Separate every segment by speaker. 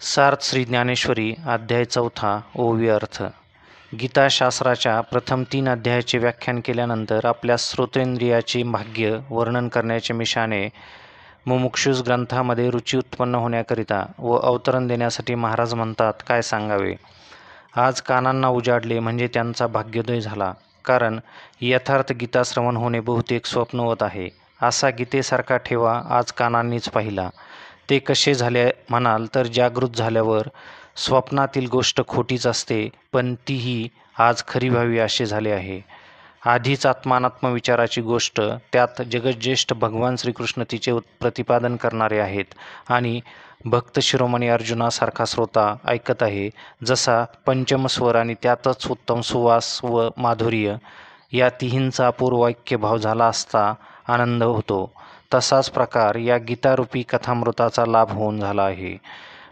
Speaker 1: सार्थ श्री ज्ञानेश्वरी अध्याय 4 ओवी अर्थ. गीताशास्त्राच्या प्रथम 3 अध्यायाचे व्याख्यान केल्यानंतर आपल्या श्रोतेंद्रियाचे भाग्य वर्णन करण्याच्या मिशाने मुमुक्षुस ग्रंथामध्ये रुची उत्पन्न होण्याकरिता व अवतरण देण्यासाठी महाराज म्हणतात, काय सांगावे. आज कानांना उजाडले म्हणजे त्यांचा भाग्योदय झाला. कारण यथार्थ गीता श्रवण होणे बहुतेक स्वप्नवत आहे. असा गीतेसारखा ठेवा आज कानांनीच पाहिला. ते कसे झाले म्हणाल तर जागृत झाल्यावर स्वप्नातील गोष्ट खोटीच असते, पण तीही आज खरी व्हावी असे झाले आहे. आधीच आत्मानात्मविचाराची गोष्ट, त्यात जगज्येष्ठ भगवान श्रीकृष्ण तिचे प्रतिपादन करणारे आहेत आणि भक्त शिरोमणी अर्जुनासारखा श्रोता ऐकत आहे. जसा पंचमस्वर आणि त्यातच उत्तम सुवास व माधुर्य या तिहींचा अपूर्व ऐक्यभाव झाला असता आनंद होतो, तसाच प्रकार या गीतारूपी कथामृताचा लाभ होऊन झाला आहे.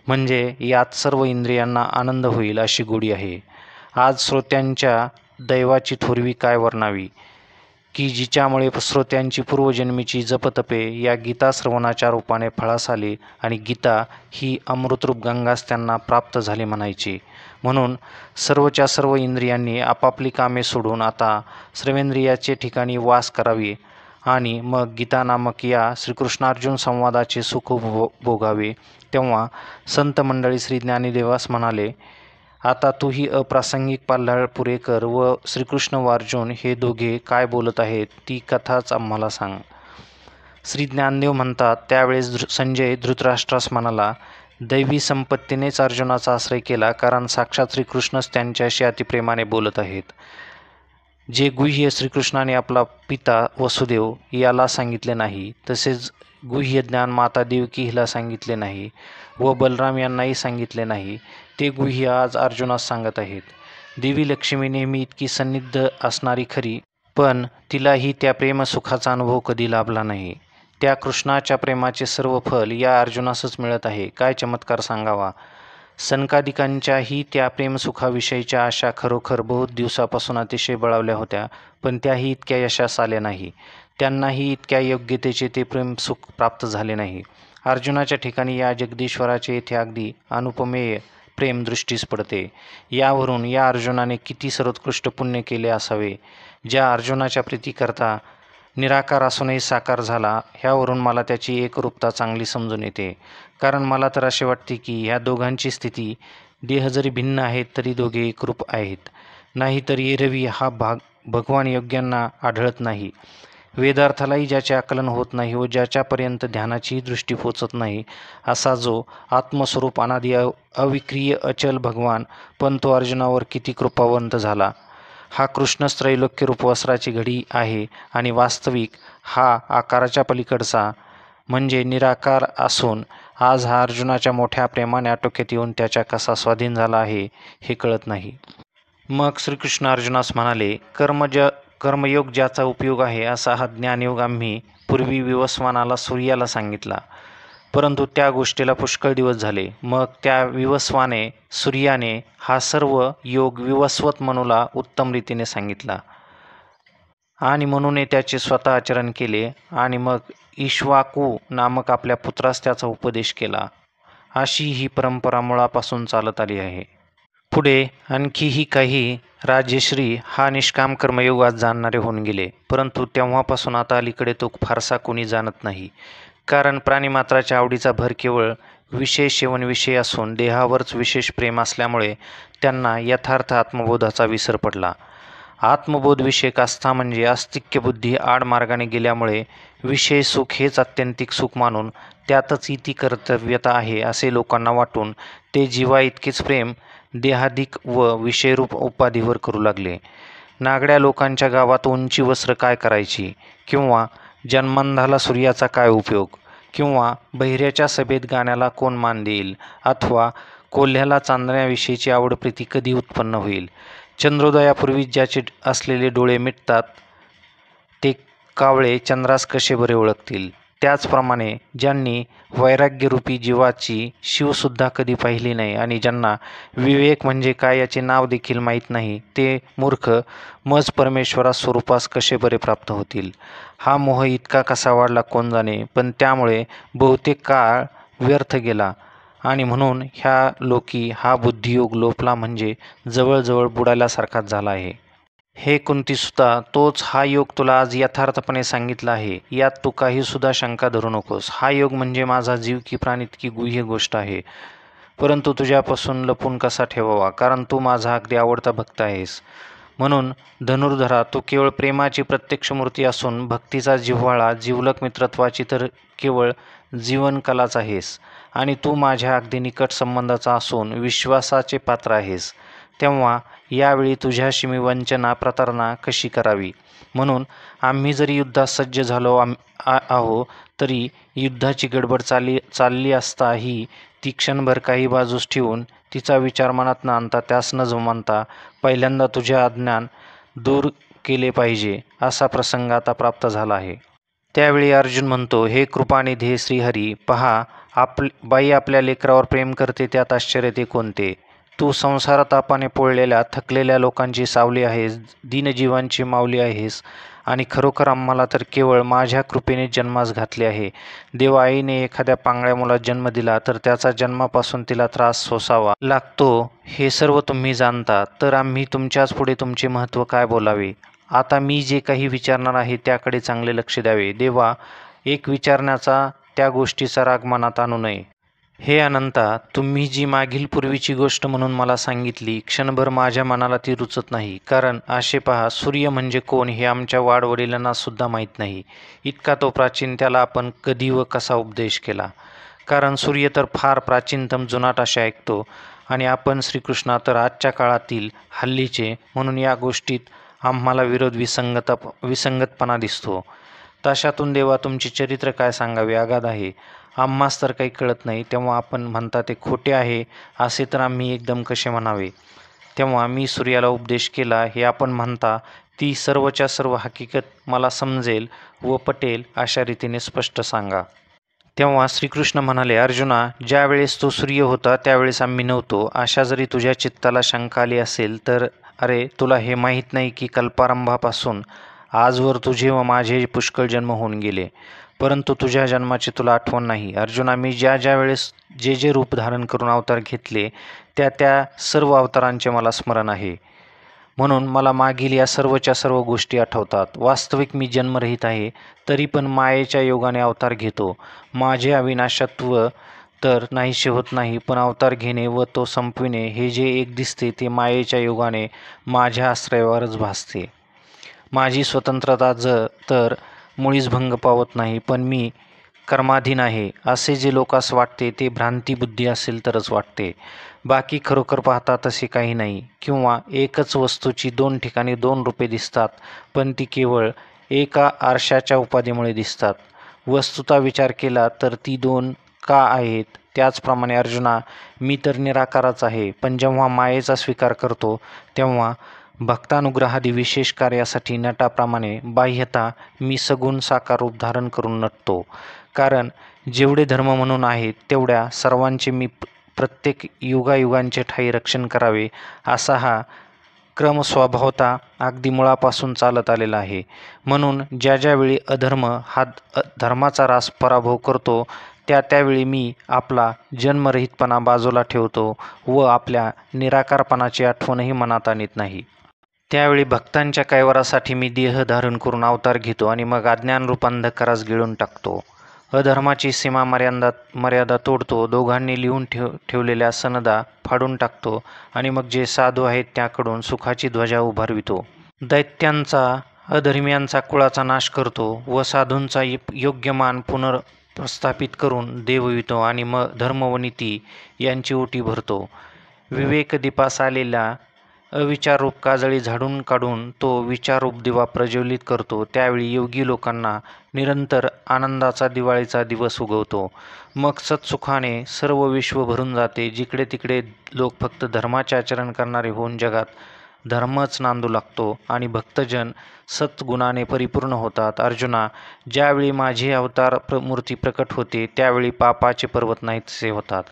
Speaker 1: म्हणजे यात सर्व इंद्रियांना आनंद होईल अशी गोडी आहे. आज श्रोत्यांच्या दैवाची थोरवी काय वर्णावी, की जिच्यामुळे श्रोत्यांची पूर्वजन्मीची जपतपे या गीता श्रवणाच्या रूपाने फळास आली आणि गीता ही अमृतरूप गंगाच त्यांना प्राप्त झाली म्हणायची. म्हणून सर्वच्या सर्व इंद्रियांनी आपापली कामे सोडून आता श्रवेंद्रियाचे ठिकाणी वास करावी आणि मग गीता नामक या श्रीकृष्णार्जुन संवादाचे सुख भोगावे. तेव्हा संत मंडळी श्री ज्ञानीदेवास म्हणाले, आता तूही अप्रासंगिक पाल्हाळ पुरे कर व श्रीकृष्ण व अर्जुन हे दोघे काय बोलत आहेत ती कथाच आम्हाला सांग. श्री ज्ञानदेव म्हणतात, त्यावेळेस संजय धृतराष्ट्रास म्हणाला, दैवी संपत्तीनेच अर्जुनाचा आश्रय केला, कारण साक्षात श्रीकृष्णच त्यांच्याशी अतिप्रेमाने बोलत आहेत. जे गुह्य श्रीकृष्णाने आपला पिता वसुदेव याला सांगितले नाही, तसेच गुह्य ज्ञान माता देवकी हिला सांगितले नाही व बलराम यांनाही सांगितले नाही, ते गुह्य आज अर्जुनास सांगत आहेत. देवी लक्ष्मी नेहमी इतकी सन्निध असणारी खरी, पण तिलाही त्या प्रेमसुखाचा अनुभव कधी लाभला नाही. त्या कृष्णाच्या प्रेमाचे सर्व फल या अर्जुनासच मिळत आहे. काय चमत्कार सांगावा. सनकादिकांच्याही त्या प्रेमसुखाविषयीच्या आशा खरोखर बहुत दिवसापासून अतिशय बळावल्या होत्या, पण त्याही इतक्या यशास आल्या नाही. त्यांनाही इतक्या योग्यतेचे ते प्रेमसुख प्राप्त झाले नाही. अर्जुनाच्या ठिकाणी या जगदीश्वराचे येथे अगदी अनुपमेय प्रेम दृष्टीस पडते. यावरून या अर्जुनाने किती सर्वोत्कृष्ट पुण्य केले असावे. ज्या अर्जुनाच्या प्रीतीकरता निराकार असूनही साकार झाला, ह्यावरून मला त्याची एकरूपता चांगली समजून येते. कारण मला तर असे वाटते की ह्या दोघांची स्थिती, देह जरी भिन्न आहेत तरी दोघे एकरूप आहेत. नाहीतर एरवी हा भगवान योग्यांना आढळत नाही. वेदार्थालाही ज्याचे आकलन होत नाही व ज्याच्यापर्यंत ध्यानाचीही दृष्टी पोचत नाही, असा जो आत्मस्वरूप अनादि अविक्रिय अचल भगवान, पण तो अर्जुनावर किती कृपावंत झाला. हा कृष्णच त्रैलोक्यरूप वस्त्राची घडी आहे आणि वास्तविक हा आकाराच्या पलीकडचा म्हणजे निराकार असून आज हा अर्जुनाच्या मोठ्या प्रेमाने आटोक्यात येऊन त्याच्या कसा स्वाधीन झाला आहे हे कळत नाही. मग श्रीकृष्ण अर्जुनास म्हणाले, कर्मयोग ज्याचा उपयोग आहे असा हा ज्ञानयोग आम्ही पूर्वी विवस्वानाला सूर्याला सांगितला, परंतु त्या गोष्टीला पुष्कळ दिवस झाले. मग त्या विवस्वाने सूर्याने हा सर्व योग विवस्वत मनुला उत्तम रीतीने सांगितला आणि मनुने त्याचे स्वतः आचरण केले आणि मग इक्ष्वाकू नामक आपल्या पुत्रास त्याचा उपदेश केला. अशी ही परंपरा मुळापासून चालत आली आहे. पुढे आणखीही काही राजश्री हा निष्काम कर्मयोग आज जाणणारे होऊन गेले, परंतु तेव्हापासून आता अलीकडे तो फारसा कोणी जाणत नाही. कारण प्राणीमात्राच्या आवडीचा भर केवळ विषय सेवनविषयी असून देहावरच विशेष प्रेम असल्यामुळे त्यांना यथार्थ आत्मबोधाचा विसर पडला. आत्मबोधविषयक आस्था म्हणजे आस्तिक्य बुद्धी आड मार्गाने गेल्यामुळे विषय सुख हेच आत्यंतिक सुख मानून त्यातच इति कर्तव्यता आहे असे लोकांना वाटून ते जीवा इतकेच प्रेम देहाधिक व विषयरूप उपाधीवर करू लागले. नागड्या लोकांच्या गावात उंची वस्त्र काय करायची, किंवा जन्मांधाला सूर्याचा काय उपयोग, किंवा बहिऱ्याच्या सभेत गाण्याला कोण मान देईल, अथवा कोल्ह्याला चांदण्याविषयीची आवड प्रीती कधी उत्पन्न होईल. चंद्रोदयापूर्वी ज्याचे असलेले डोळे मिटतात ते कावळे चंद्रास कसे बरे ओळखतील. त्याचप्रमाणे ज्यांनी वैराग्यरूपी जीवाची शिवसुद्धा कधी पाहिली नाही आणि ज्यांना विवेक म्हणजे काय याचे नाव देखील माहीत नाही, ते मूर्ख मज परमेश्वरास स्वरूपास कसे बरे प्राप्त होतील. हा मोह इतका कसा वाढला कोण जाणे, पण त्यामुळे बहुतेक काळ व्यर्थ गेला आणि म्हणून ह्या लोकी हा बुद्धियोग लोपला म्हणजे जवळजवळ बुडाल्यासारखाच झाला आहे. हे कुंतीसुता, तोच हा योग तुला आज यथार्थपणे सांगितला आहे, यात तू काहीसुद्धा शंका धरू नकोस. हा योग म्हणजे माझा जीव की प्राण इतकी गुह्य गोष्ट आहे, परंतु तुझ्यापासून लपून कसा ठेवावा, कारण तू माझा अगदी आवडता भक्त आहेस. म्हणून धनुर्धरा, तू केवळ प्रेमाची प्रत्यक्ष मूर्ती असून भक्तीचा जिव्हाळा, जिवलक मित्रत्वाची तर केवळ जीवनकलाच आहेस, आणि तू माझ्या अगदी निकट संबंधाचा असून विश्वासाचे पात्र आहेस. तेव्हा यावेळी तुझ्याशी मी वंचना, प्रतारणा कशी करावी? म्हणून आम्ही जरी युद्धास सज्ज झालो आहो, तरी युद्धाची गडबड चालली असताही ती क्षणभर काही बाजूस ठेवून तिचा विचार मनात न आणता, त्यास न जुमानता पहिल्यांदा तुझे अज्ञान दूर केले पाहिजे, असा प्रसंग आता प्राप्त झाला आहे. त्यावेळी अर्जुन म्हणतो, हे कृपानिधी श्रीहरी, पहा, बाई आपल्या लेकरावर प्रेम करते, त्यात आश्चर्य ते कोणते? तू संसारतापाने पोळलेल्या थकलेल्या लोकांची सावली आहेस, दीनजीवांची माऊली आहेस, आणि खरोखर आम्हाला तर केवळ माझ्या कृपेने जन्मास घातले आहे. देव आईने एखाद्या पांगळ्या मुलास जन्म दिला तर त्याचा जन्मापासून तिला त्रास सोसावा लागतो, हे सर्व तुम्ही जाणता. तर आम्ही तुमच्याच पुढे तुमचे महत्त्व काय बोलावे? आता मी जे काही विचारणार आहे त्याकडे चांगले लक्ष द्यावे. देवा, एक विचारण्याचा त्या गोष्टीचा राग मनात आणू नये. हे अनंता, तुम्ही जी मागील पूर्वीची गोष्ट म्हणून मला सांगितली, क्षणभर माझ्या मनाला ती रुचत नाही. कारण असे पहा, सूर्य म्हणजे कोण हे आमच्या वाडवडिलांना सुद्धा माहीत नाही, इतका तो प्राचीन. त्याला आपण कधी व कसा उपदेश केला? कारण सूर्य तर फार प्राचीनतम जुनाट असे ऐकतो, आणि आपण श्रीकृष्णा तर आजच्या काळातील हल्लीचे, म्हणून या गोष्टीत आम्हाला विसंगतपणा दिसतो. तशातून देवा, तुमचे चरित्र काय सांगावे, अगाध आहे, आम्हास तर काही कळत नाही. तेव्हा आपण म्हणता ते खोटे आहे, असे तर आम्ही एकदम कसे म्हणावे? तेव्हा मी सूर्याला उपदेश केला, हे आपण म्हणता ती सर्वच्या सर्व हकीकत मला समजेल व पटेल अशा रीतीने स्पष्ट सांगा. तेव्हा श्रीकृष्ण म्हणाले, अर्जुना, ज्या वेळेस तो सूर्य होता त्यावेळेस आम्ही नव्हतो. अशा जरी तुझ्या चित्ताला शंका आली असेल तर अरे, तुला हे माहीत नाही की कल्पारंभापासून आजवर तुझे व माझे पुष्कळ जन्म होऊन गेले, परंतु तुझ्या जन्माची तुला आठवण नाही. अर्जुना, मी ज्या वेळेस जे रूप धारण करून अवतार घेतले त्या सर्व अवतारांचे मला स्मरण आहे. म्हणून मला मागील या सर्वच्या सर्व गोष्टी आठवतात. वास्तविक मी जन्मरहित आहे, तरी पण मायेच्या योगाने अवतार घेतो. माझे अविनाशत्व तर नाहीसे होत नाही, पण अवतार घेणे व तो संपविणे हे जे एक दिसते ते मायेच्या योगाने माझ्या आश्रयावरच भासते. माझी स्वतंत्रता तर मुळीच भंग पावत नाही, पण मी कर्माधीन आहे असे जे लोकास वाटते ते भ्रांती बुद्धी असेल तरच वाटते. बाकी खरोखर पाहता तसे काही नाही. किंवा एकच वस्तूची दोन ठिकाणी दोन रूपे दिसतात, पण ती केवळ एका आरशाच्या उपाधीमुळे दिसतात. वस्तुता विचार केला तर ती दोन का आहेत? त्याचप्रमाणे अर्जुना, मी तर निराकारच आहे, पण जेव्हा मायेचा स्वीकार करतो तेव्हा भक्तानुग्रहादी विशेष कार्यासाठी नटाप्रमाणे बाह्यता मी सगुण साकार रूप धारण करून नटतो. कारण जेवढे धर्म म्हणून आहेत तेवढ्या सर्वांचे मी प्रत्येक युगायुगांचे ठायी रक्षण करावे असा हा क्रम स्वभावता अगदी मुळापासून चालत आलेला आहे. म्हणून ज्यावेळी अधर्म हा धर्माचा रास पराभव करतो त्यावेळी मी आपला जन्मरहितपणा बाजूला ठेवतो व आपल्या निराकारपणाची आठवणही मनात आणत नाही. त्यावेळी भक्तांच्या कैवारासाठी मी देह धारण करून अवतार घेतो आणि मग अज्ञानरूप अंधकारास गिळून टाकतो. अधर्माची सीमा मर्यादा तोडतो. दोघांनी लिहून ठेवलेल्या सनदा फाडून टाकतो आणि मग जे साधू आहेत त्याकडून सुखाची ध्वजा उभारवितो. दैत्यांचा, अधर्मियांचा कुळाचा नाश करतो व साधूंचा योग्य मान पुनर्प्रस्थापित करून देववितो आणि मग धर्म व नीती यांची ओटी भरतो. विवेकदीपास आलेला अविचाररूप काजळी झाडून काढून तो विचाररूप दिवा प्रज्वलित करतो. त्यावेळी योगी लोकांना निरंतर आनंदाचा दिवाळीचा दिवस उगवतो. मग सत्सुखाने सर्व विश्व भरून जाते. जिकडे तिकडे लोक फक्त धर्माचे आचरण करणारे होऊन जगात धर्मच नांदू लागतो आणि भक्तजन सत्गुणाने परिपूर्ण होतात. अर्जुना, ज्यावेळी माझी अवतार मूर्ती प्रकट होते त्यावेळी पापाचे पर्वत नाहीसे होतात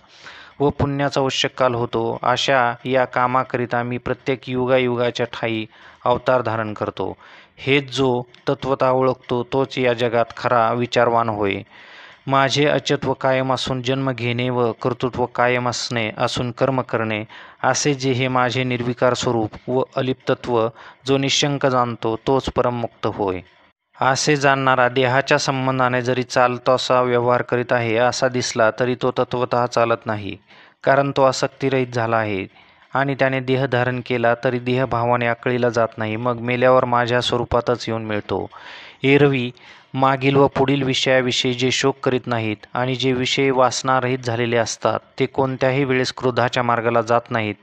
Speaker 1: व पुण्याचा उच्चकाल होतो. अशा या कामाकरिता मी प्रत्येक युगायुगाच्या ठायी अवतार धारण करतो. हेच जो तत्वता ओळखतो तोच या जगात खरा विचारवान होय. माझे अचत्व कायम असून जन्म घेणे व कर्तृत्व कायम असणे असून कर्म करणे, असे जे हे माझे निर्विकार स्वरूप व अलिप्तत्व जो निशंक जाणतो तोच परममुक्त होय. असे जाणणारा देहाच्या संबंधाने जरी चालतोसा व्यवहार करीत आहे असा दिसला तरी तो तत्वतः चालत नाही, कारण तो आसक्तिरहित झाला आहे. आणि त्याने देह धारण केला तरी देहभावाने आकळीला जात नाही, मग मेल्यावर माझ्या स्वरूपातच येऊन मिळतो. एरवी मागील व पुढील विषयाविषयी जे शोक करीत नाहीत आणि जे विषय वासनारहित झालेले असतात ते कोणत्याही वेळेस क्रोधाच्या मार्गाला जात नाहीत,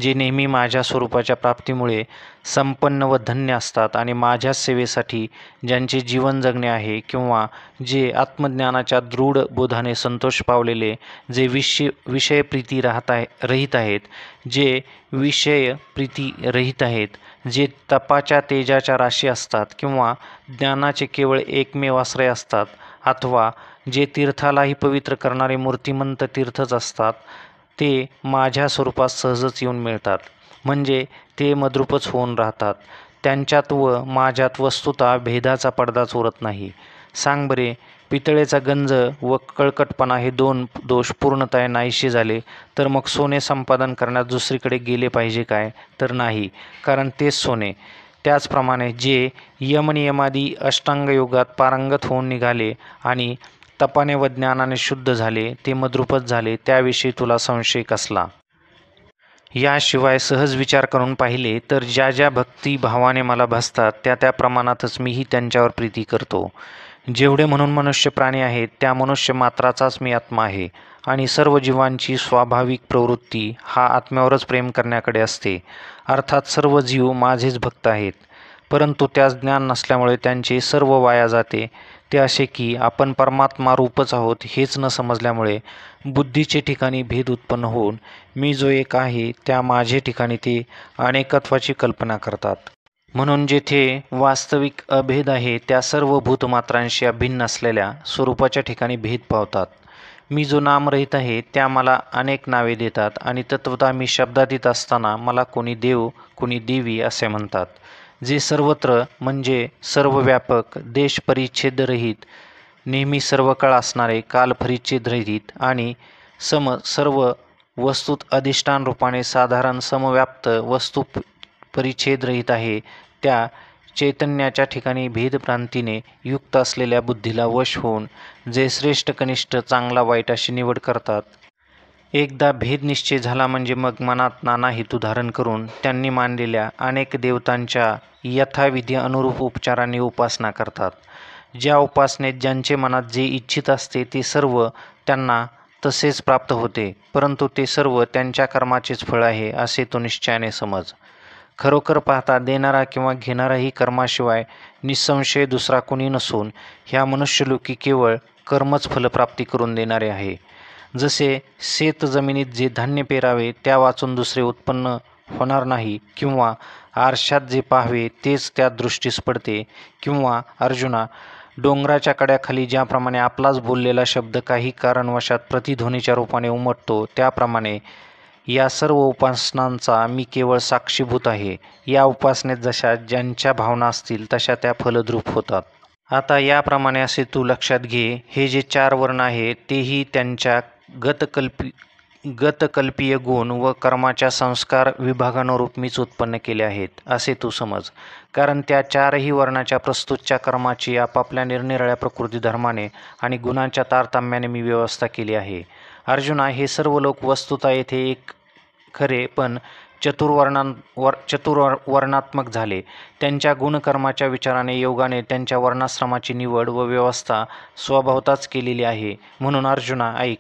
Speaker 1: जे नेहमी माझ्या स्वरूपाच्या प्राप्तीमुळे संपन्न व धन्य असतात आणि माझ्याच सेवेसाठी ज्यांचे जीवन जगणे आहे, किंवा जे आत्मज्ञानाच्या दृढ बोधाने संतोष पावलेले, जे विषयप्रीती रहित आहेत, जे विषयप्रीती रहित आहेत, जे तपाच्या तेजाच्या राशी असतात किंवा ज्ञानाचे केवळ एकमेव आश्रय असतात, अथवा जे तीर्थालाही पवित्र करणारे मूर्तिमंत तीर्थच असतात, ते माझ्या स्वरूपात सहजच येऊन मिळतात. म्हणजे ते मद्रूपच होऊन राहतात. त्यांच्यात व माझ्यात वस्तुतः भेदाचा पडदाच उरत नाही. सांग बरे, पितळेचा गंज व कळकटपणा हे दोन दोष पूर्णतः नाहीसे झाले तर मग सोने संपादन करण्यास दुसरीकडे गेले पाहिजे काय? तर नाही, कारण तेच सोने. त्याचप्रमाणे जे यमनियमादी अष्टांगयोगात पारंगत होऊन निघाले आणि तपाने व ज्ञानाने शुद्ध झाले ते मद्रूपच झाले, त्याविषयी तुला संशय कसला? याशिवाय सहज विचार करून पाहिले तर ज्या ज्या भक्तिभावाने मला भासतात त्या त्या प्रमाणातच मीही त्यांच्यावर प्रीती करतो. जेवढे म्हणून मनुष्य प्राणी आहेत त्या मनुष्य मात्राचाच मी आत्मा आहे आणि सर्व जीवांची स्वाभाविक प्रवृत्ती हा आत्म्यावरच प्रेम करण्याकडे असते. अर्थात सर्व जीव माझेच भक्त आहेत, परंतु त्यास ज्ञान नसल्यामुळे त्यांचे सर्व वाया जाते. ते असे की आपण परमात्मा रूपच आहोत हेच न समजल्यामुळे बुद्धीचे ठिकाणी भेद उत्पन्न होऊन मी जो एक आहे त्या माझे ठिकाणी ते अनेकत्वाची कल्पना करतात. म्हणून जेथे वास्तविक अभेद आहे त्या सर्व भूतमात्रांशी अभिन्न असलेल्या स्वरूपाच्या ठिकाणी भेद पावतात. मी जो नामरहित आहे त्या मला अनेक नावे देतात आणि तत्वतः मी शब्दातीत असताना मला कोणी देव कोणी देवी असे म्हणतात. जे सर्वत्र म्हणजे सर्वव्यापक, देश परिच्छेदरहित, नेहमी सर्व काळ असणारे, काल परिच्छेदरहित आणि सर्व वस्तूत अधिष्ठान रूपाने साधारण समव्याप्त वस्तू परिच्छेदरहित आहे, त्या चैतन्याच्या ठिकाणी भेदभ्रांतीने युक्त असलेल्या बुद्धीला वश होऊन जे श्रेष्ठ कनिष्ठ चांगला वाईट अशी निवड करतात. एकदा भेद निश्चय झाला म्हणजे मग मनात नाना हेतू धारण करून त्यांनी मानलेल्या अनेक देवतांच्या यथाविधी अनुरूप उपचारांनी उपासना करतात. ज्या उपासनेत ज्यांचे मनात जे इच्छित असते ते सर्व त्यांना तसेच प्राप्त होते, परंतु ते सर्व त्यांच्या कर्माचेच फळ आहे असे तो निश्चयाने समज. खरोखर पाहता देणारा किंवा घेणाराही कर्माशिवाय निसंशय दुसरा कोणी नसून ह्या मनुष्यलोकी केवळ कर्मच फलप्राप्ती करून देणारे आहे. जसे शेत जमिनीत जे धान्य पेरावे त्या वाचून दुसरे उत्पन्न होणार नाही, किंवा आरशात जे पाहावे तेच त्या दृष्टीस पडते, किंवा अर्जुना, डोंगराच्या कड्याखाली ज्याप्रमाणे आपलाच बोललेला शब्द काही कारणवशात प्रतिध्वनीच्या रूपाने उमटतो, त्याप्रमाणे या सर्व उपासनांचा मी केवळ साक्षीभूत आहे. या उपासनेत जशा ज्यांच्या भावना असतील तशा त्या फलद्रूप होतात. आता असे तू लक्षात घे, हे जे 4 वर्ण आहेत तेही त्यांच्या गतकल्पीय गुण व कर्माच्या संस्कार विभागानुरूप मीच उत्पन्न केले आहेत असे तू समज. कारण त्या 4ही वर्णाच्या प्रस्तुतच्या कर्माची आपापल्या निरनिराळ्या प्रकृती धर्माने आणि गुणांच्या तारतम्याने मी व्यवस्था केली आहे. अर्जुना, हे सर्व लोक वस्तुतः येथे एक खरे पण चतुर्वर्णात्मक झाले. त्यांच्या गुणकर्माच्या विचाराने योगाने त्यांच्या वर्णाश्रमाची निवड व व्यवस्था स्वभावताच केलेली आहे. म्हणून अर्जुना ऐक,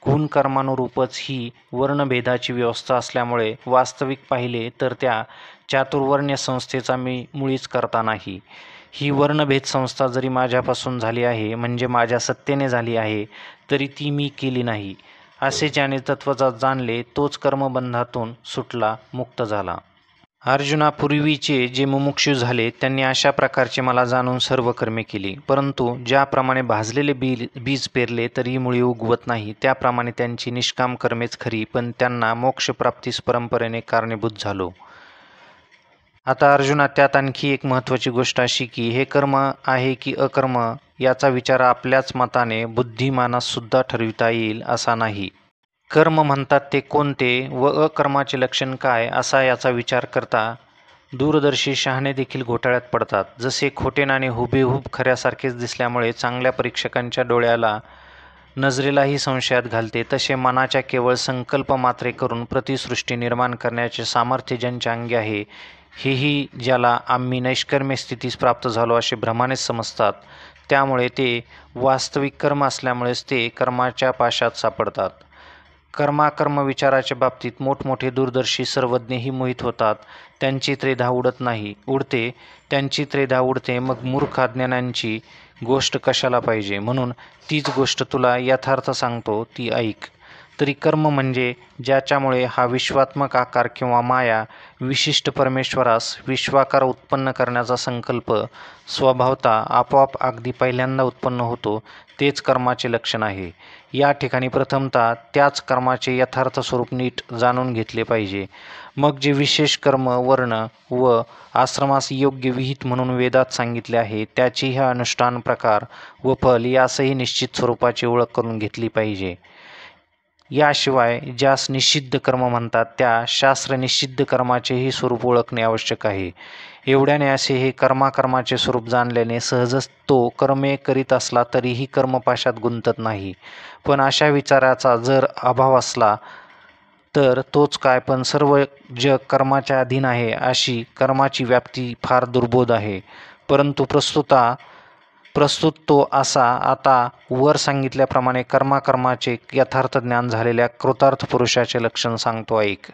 Speaker 1: गुणकर्मानुरूपच ही वर्णभेदाची व्यवस्था असल्यामुळे वास्तविक पाहिले तर त्या चातुर्वर्ण्य संस्थेचा मी मुळीच करता नाही. ही वर्णभेद संस्था जरी माझ्यापासून झाली आहे, म्हणजे माझ्या सत्तेने झाली आहे, तरी ती मी केली नाही. असे ज्याने तत्वचा जाणले तोच कर्मबंधातून सुटला, मुक्त झाला. अर्जुना, पूर्वीचे जे मुमुक्षु झाले त्यांनी अशा प्रकारचे मला जाणून सर्व कर्मे केली, परंतु ज्याप्रमाणे भाजलेले बीज पेरले तरी मुळी उगवत नाही, त्याप्रमाणे त्यांची निष्काम कर्मेच खरी, पण त्यांना मोक्षप्राप्तीस परंपरेने कारणीभूत झालो. आता अर्जुना, त्यात आणखी एक महत्त्वाची गोष्ट अशी की हे कर्म आहे की अकर्म याचा विचार आपल्याच मताने बुद्धिमानाससुद्धा ठरविता येईल असा नाही. कर्म म्हणतात ते कोणते व अकर्माचे लक्षण काय असा याचा विचार करता दूरदर्शी शहाणे देखील घोटाळ्यात पडतात. जसे खोटे नाणे हुबेहूब खऱ्यासारखेच दिसल्यामुळे चांगल्या परीक्षकांच्या डोळ्याला नजरेलाही संशयात घालते, तसे मनाच्या केवळ संकल्प मात्रे करून प्रतिसृष्टी निर्माण करण्याचे सामर्थ्य ज्यांच्या अंगी आहे, हेही ज्याला आम्ही नैष्कर्म्य स्थितीस प्राप्त झालो असे भ्रमानेच समजतात. त्यामुळे ते वास्तविक कर्म असल्यामुळेच ते कर्माच्या पाशात सापडतात. कर्माकर्म विचाराच्या बाबतीत मोठमोठे दूरदर्शी सर्वज्ञही मोहित होतात. त्यांची त्रेधा उडते. त्यांची त्रेधा उडते. मग मूर्ख अज्ञानांची गोष्ट कशाला पाहिजे. म्हणून तीच गोष्ट तुला यथार्थ सांगतो, ती ऐक. तरी कर्म म्हणजे ज्याच्यामुळे हा विश्वात्मक आकार किंवा माया विशिष्ट परमेश्वरास विश्वाकार उत्पन्न करण्याचा संकल्प स्वभावता आपोआप अगदी पहिल्यांदा उत्पन्न होतो, तेच कर्माचे लक्षण आहे. या ठिकाणी प्रथमतः त्याच कर्माचे यथार्थ स्वरूप नीट जाणून घेतले पाहिजे. मग जे विशेष कर्म वर्ण व आश्रमास योग्य विहित म्हणून वेदात सांगितले आहे, त्याचेही अनुष्ठान प्रकार व फल यासही निश्चित स्वरूपाची ओळख करून घेतली पाहिजे. याशिवाय ज्यास निषिद्ध कर्म म्हणतात, त्या शास्त्र निषिद्ध कर्माचेही स्वरूप ओळखणे आवश्यक आहे. एवढ्याने असे हे कर्माचे स्वरूप जाणल्याने सहजच तो कर्मे करीत असला तरीही कर्मपाशात गुंतत नाही. पण अशा विचाराचा जर अभाव असला तर तोच काय, पण सर्व जग कर्माच्या अधीन आहे अशी कर्माची व्याप्ती फार दुर्बोध आहे. परंतु प्रस्तुत तो असा आता वर सांगितल्याप्रमाणे कर्माचे यथार्थ ज्ञान झालेल्या कृतार्थ पुरुषाचे लक्षण सांगतो, ऐक.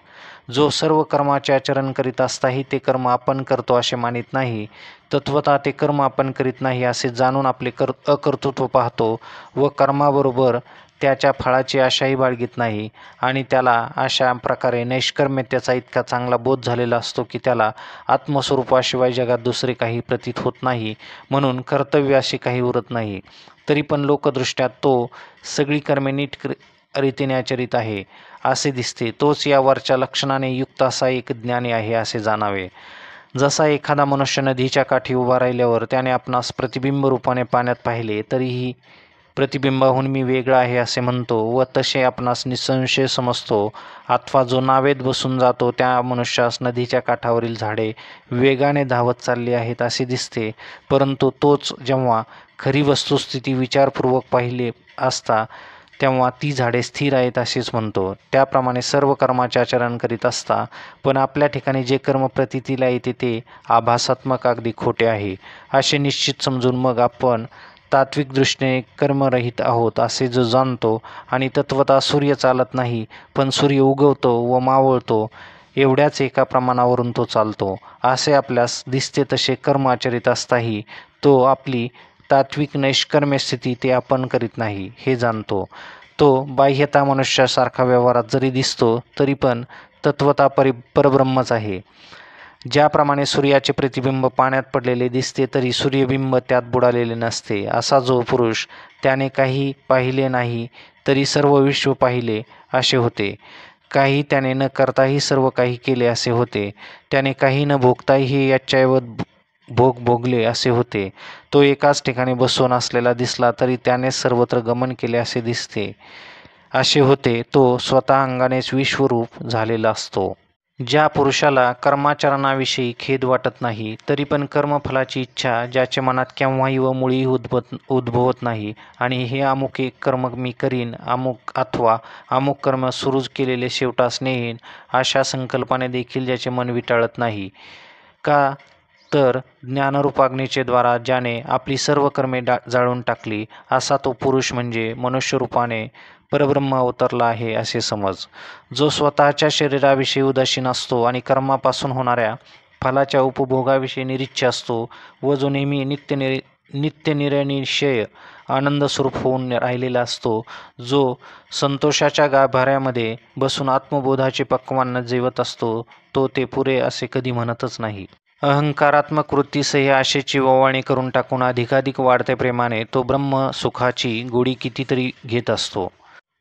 Speaker 1: जो सर्व कर्माचे आचरण करीत असताही ते कर्म आपण करतो असे मानित नाही, तत्वतः ते कर्म आपण करीत नाही असे जाणून आपले अकर्तृत्व पाहतो व कर्माबरोबर त्याच्या फळाची आशाही बाळगीत नाही, आणि त्याला अशा प्रकारे नैष्कर्म्यतेचा इतका चांगला बोध झालेला असतो की त्याला आत्मस्वरूपाशिवाय जगात दुसरे काही प्रतीत होत नाही, म्हणून कर्तव्य असे काही उरत नाही. तरी पण लोकदृष्ट्या तो सगळी कर्मे नीट रीतीने आचरित आहे असे दिसते. तोच या वरच्या लक्षणाने युक्त असा एक ज्ञानी आहे असे जाणावे. जसा एखादा मनुष्य नदीच्या काठी उभा राहिल्यावर त्याने आपणास प्रतिबिंब रूपाने पाण्यात पाहिले, तरीही प्रतिबिंबाहून मी वेगळा आहे असे म्हणतो व तसे आपणास निसंशय समजतो. अथवा जो नावेत बसून जातो त्या मनुष्यास नदीच्या काठावरील झाडे वेगाने धावत चालली आहेत असे दिसते, परंतु तोच जेव्हा खरी वस्तुस्थिती विचारपूर्वक पाहिले असता तेव्हा ती झाडे स्थिर आहेत असेच म्हणतो. त्याप्रमाणे सर्व कर्माचे आचरण करीत असता पण आपल्या ठिकाणी जे कर्म प्रतीतीला येते ते आभासात्मक अगदी खोटे आहे असे निश्चित समजून मग आपण तात्विक दृष्टीने कर्मरहित आहोत असे जो जाणतो, आणि तत्वतः सूर्य चालत नाही पण सूर्य उगवतो व मावळतो एवढ्याच एका प्रमाणावरून तो चालतो असे आपल्यास दिसते, तसे कर्म आचरित असताही तो आपली तात्विक नैष्कर्म्य स्थिती ते आपण करीत नाही हे जाणतो. तो बाह्यता मनुष्यासारखा व्यवहारात जरी दिसतो तरी पण तत्वतः परब्रह्मच आहे. ज्याप्रमाणे सूर्याचे प्रतिबिंब पाण्यात पडलेले दिसते तरी सूर्यबिंब त्यात बुडालेले नसते, असा जो पुरुष त्याने काही पाहिले नाही तरी सर्व विश्व पाहिले असे होते. काही त्याने न करताही सर्व काही केले असे होते. त्याने काही न भोगताही याच्याऐवत भोग भोगले असे होते. तो एकाच ठिकाणी बसून असलेला दिसला तरी त्याने सर्वत्र गमन केले असे दिसते असे होते. तो स्वतः अंगानेच विश्वरूप झालेला असतो. ज्या पुरुषाला कर्माचरणाविषयी खेद वाटत नाही तरी पण कर्मफलाची इच्छा ज्याच्या मनात केव्हाही व मुळीही उद्भवत नाही, आणि हे अमुक एक कर्म मी करीन, अमुक अथवा अमुक कर्म सुरूच केलेले शेवटास नेईन अशा संकल्पाने देखील ज्याचे मन विटाळत नाही का, तर ज्ञानरूप अग्नीचे द्वारा ज्याने आपली सर्व कर्मे जाळून टाकली असा तो पुरुष म्हणजे मनुष्यरूपाने परब्रह्म अवतरला आहे असे समज. जो स्वतःच्या शरीराविषयी उदासीन असतो आणि कर्मापासून होणाऱ्या फलाच्या उपभोगाविषयी निरीच्छ असतो व जो नेहमी नित्यनिरनिशय आनंद स्वरूप होऊन राहिलेला असतो, जो संतोषाच्या गाभाऱ्यामध्ये बसून आत्मबोधाचे पक्वान्न जेवत असतो, तो ते पुरे असे कधी म्हणतच नाही. अहंकारात्मक वृत्तीसही आशेची ओवाळणी करून टाकून अधिकाधिक वाढत्या प्रेमाने तो ब्रह्म सुखाची गोडी कितीतरी घेत असतो.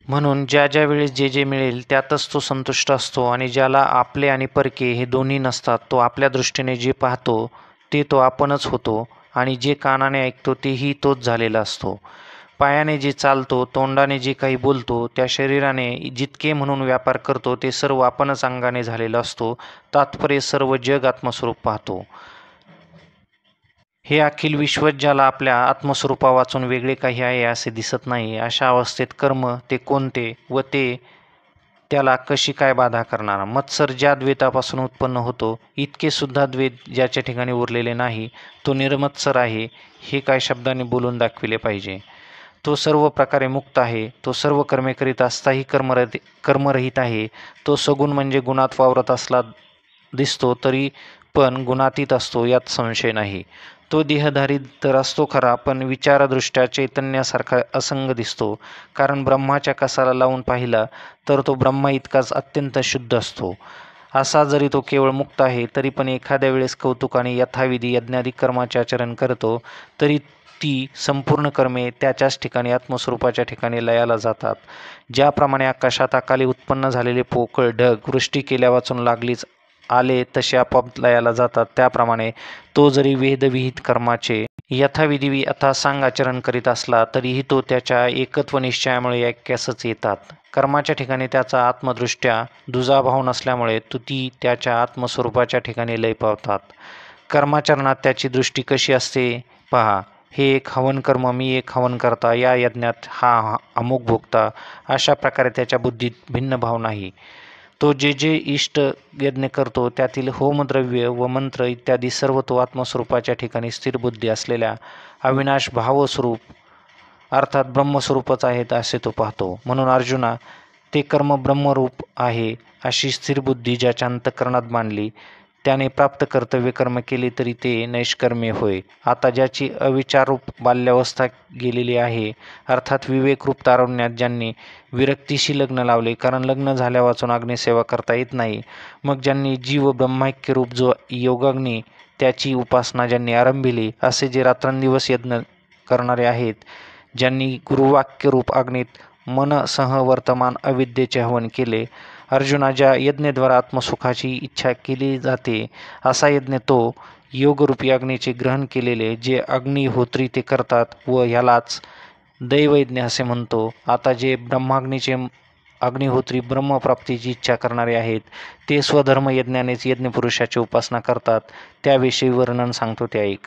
Speaker 1: म्हणून ज्या ज्या वेळेस जे जे मिळेल त्यातच तो संतुष्ट असतो, आणि ज्याला आपले आणि परके हे दोन्ही नसतात तो आपल्या दृष्टीने जे पाहतो ते तो आपणच होतो आणि जे कानाने ऐकतो तेही तोच झालेला असतो. पायाने जे चालतो, तोंडाने जे काही बोलतो, त्या शरीराने जितके म्हणून व्यापार करतो ते सर्व आपणच अंगाने झालेला असतो. तात्पर्य सर्व जग आत्मस्वरूप पाहतो. हे अखिल विश्वच ज्याला आपल्या आत्मस्वरूपा वाचून वेगळे काही आहे असे दिसत नाही, अशा अवस्थेत कर्म ते कोणते व ते त्याला कशी काय बाधा करणार? मत्सर ज्या द्वैतापासून उत्पन्न होतो, इतके सुद्धा द्वैत ज्याच्या ठिकाणी उरलेले नाही, तो निर्मत्सर आहे, हे काय शब्दाने बोलून दाखविले पाहिजे. तो सर्व प्रकारे मुक्त आहे. तो सर्व कर्मे करीत असताही कर्मरहित आहे. तो सगुण म्हणजे गुणात वावरत असला दिसतो तरी पण गुणातीत असतो, यात संशय नाही. तो देहधारी तर असतो खरा, पण विचारदृष्ट्या चैतन्यासारखा असंग दिसतो. कारण ब्रह्माच्या कसाला लावून पाहिला तर तो ब्रह्मा इतकाच अत्यंत शुद्ध असतो. असा जरी तो केवळ मुक्त आहे, तरी पण एखाद्या वेळेस कौतुकाने यथाविधी यज्ञादी कर्माचे आचरण करतो, तरी ती संपूर्ण कर्मे त्याच्याच ठिकाणी आत्मस्वरूपाच्या ठिकाणी लयाला जातात. ज्याप्रमाणे आकाशात अकाली उत्पन्न झालेले पोकळ ढग वृष्टी केल्या वाचून लागलीच आले तसे आपोआप लयाला जातात, त्याप्रमाणे तो जरी वेदविहित कर्माचे यथाविधी यथासांग आचरण करीत असला तरीही तो त्याच्या एकत्व निश्चयामुळे ऐक्यासच येतात. कर्माच्या ठिकाणी त्याचा आत्मदृष्ट्या दुजाभाव नसल्यामुळे ती त्याच्या आत्मस्वरूपाच्या ठिकाणी लय पावतात. कर्माचरणात त्याची दृष्टी कशी असते पहा. हे एक हवन कर्म, मी एक हवन करता, या यज्ञात हा अमुक भोगता, अशा प्रकारे त्याच्या बुद्धीत भिन्न भाव नाही. तो जे जे इष्ट यज्ञ करतो त्यातील होमद्रव्य व मंत्र इत्यादी सर्व तो आत्मस्वरूपाच्या ठिकाणी स्थिर बुद्धी असलेल्या अविनाश भावस्वरूप अर्थात ब्रह्मस्वरूपच आहेत असे तो पाहतो. म्हणून अर्जुना, ते कर्म ब्रह्मरूप आहे अशी स्थिर बुद्धी ज्याच्या अंतःकरणात मांडली, त्याने प्राप्त कर्तव्य कर्म केले तरी ते नैष्कर्म्य होय. आता ज्याची अविचाररूप बाल्यावस्था गेलेली आहे, अर्थात विवेकरूप तारुण्यात ज्यांनी विरक्तीशी लग्न लावले, कारण लग्न झाल्या वाचून अग्निसेवा करता येत नाही, मग ज्यांनी जीव ब्रह्मैक्यरूप जो योगाग्नी त्याची उपासना ज्यांनी आरंभिली, असे जे रात्रंदिवस यज्ञ करणारे आहेत, ज्यांनी गुरुवाक्यरूप अग्नीत मनसह वर्तमान अविद्येचे हवन केले. अर्जुना, ज्या यज्ञद्वारा आत्मसुखाची इच्छा केली जाते असा यज्ञ तो योगरूपी अग्नीचे ग्रहण केलेले जे अग्निहोत्री ते करतात व ह्यालाच दैवयज्ञ असे म्हणतो. आता जे ब्रह्माग्नीचे अग्निहोत्री ब्रह्मप्राप्तीची इच्छा करणारे आहेत, ते स्वधर्म यज्ञानेच यज्ञपुरुषाची उपासना करतात. त्याविषयी वर्णन सांगतो ते ऐक.